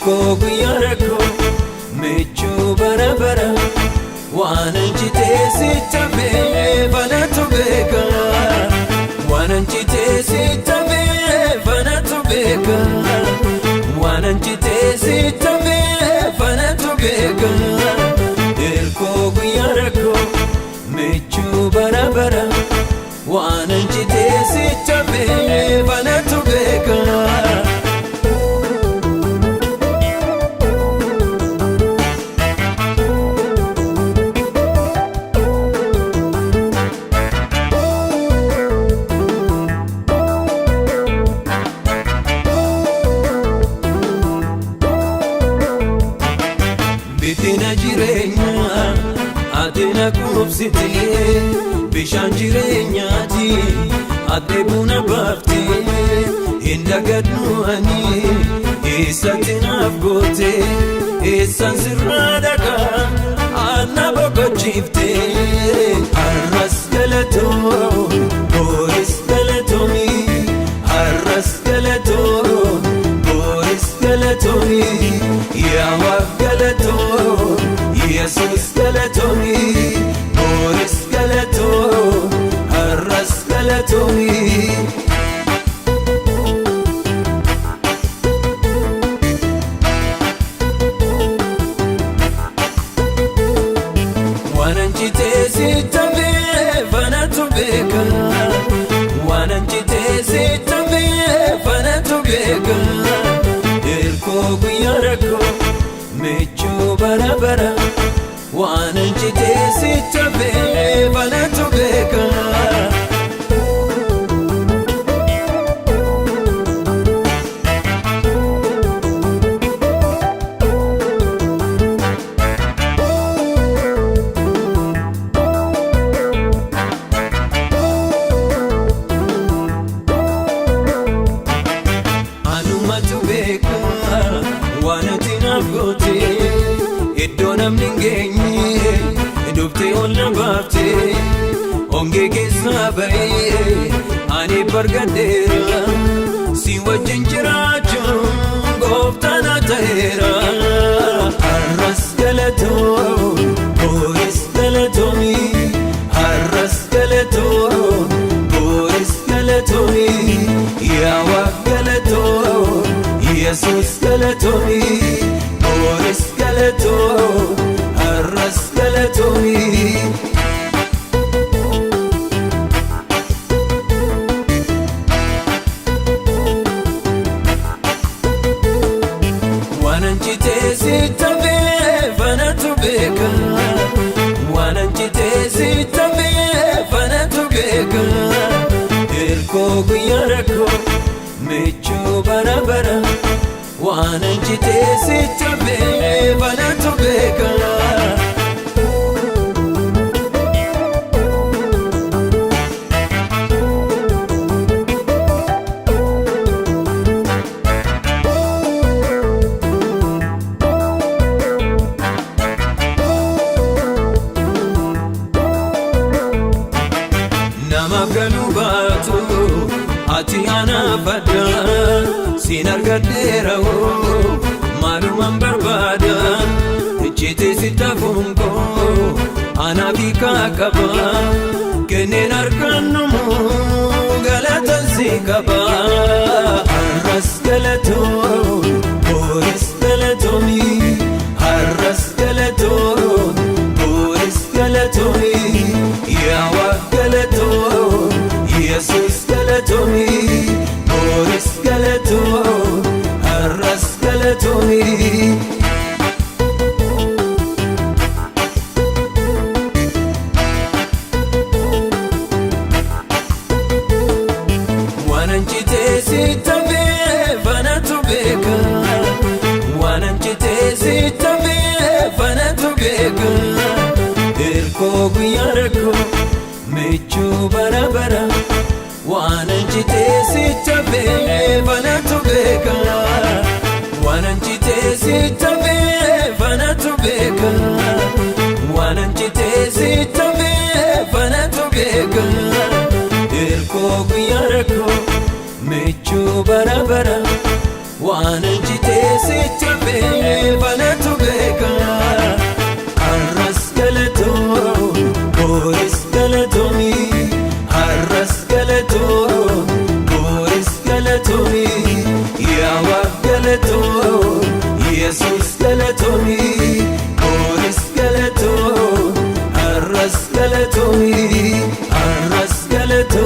Irko guyyaa rakkoo michuu bara bara waan anjitee sitamee banatu beeka waan anjitee sitamee banatu beeka waan anjitee sitamee banatu beeka Irko guyyaa rakkoo michuu bara bara waan anjitee sitamee banatu beeka Bitina jireenya adina kubsite bishaan jireenyaati adde buna baafte hinda gadnuani eessatti naaf goote eessan sirraa dhagaa anna boqochiifte har'as galatoo booris galatoomi har'as galatoo booris galatoomi yaa Waaq galatoo Yesus galatoomi booris galatoo har'as galatoomi waan anjitee sitamee banatu beeka waan anjitee sitamee banatu beeka Irko guyyaa rakkoo michuu bara bara waan anjitee sitamee banatu beeka anumatu beeka waan ati naaf goote iddoo namni hin geenye dhuftee ol na baafte hongee keessaa ba'ee ani bargadheera si wajjin jiraachuun gooftaa na ta'eera har'as galatoo booris galatoomi har'as galatoo booris galatoomi yaa Waaq galatoo Yesus galatoomi booris galatoo har'as galatoomi waan anjitee sitamee banatu beeka waan anjitee sitamee banatu beeka Irko guyyaa rakkoo michuu bara bara waan anjitee sitamee banatu beeka namaaf galuu baatu ati anaaf adda siin argadheera maalumaan barbaada icciitii sitti hafuun koo anaaf hiikaa qaba kenneen argannumu galatan si qaba har'as galatoo booris galatoomi har'as galatoo booris galatoomi yaa Waaq galatoo Yesus galatoomi booris galatoo har'as galatoomi waan anjitee sitamee banatu beeka waan anjitee sitamee banatu beeka Irko guyyaa rakkoo michuu bara bara waan anjitee sitamee banatu beeka waan anjitee sitamee banatu beeka waan anjitee sitamee banatu beeka Irko guyyaa rakkoo michuu bara bara waan anjitee sitamee tafe fanatu beeka arras galato boris galatomi arras galato boris galatomi yawa galato Jesus galatomi boris galato arras galatomi arras galato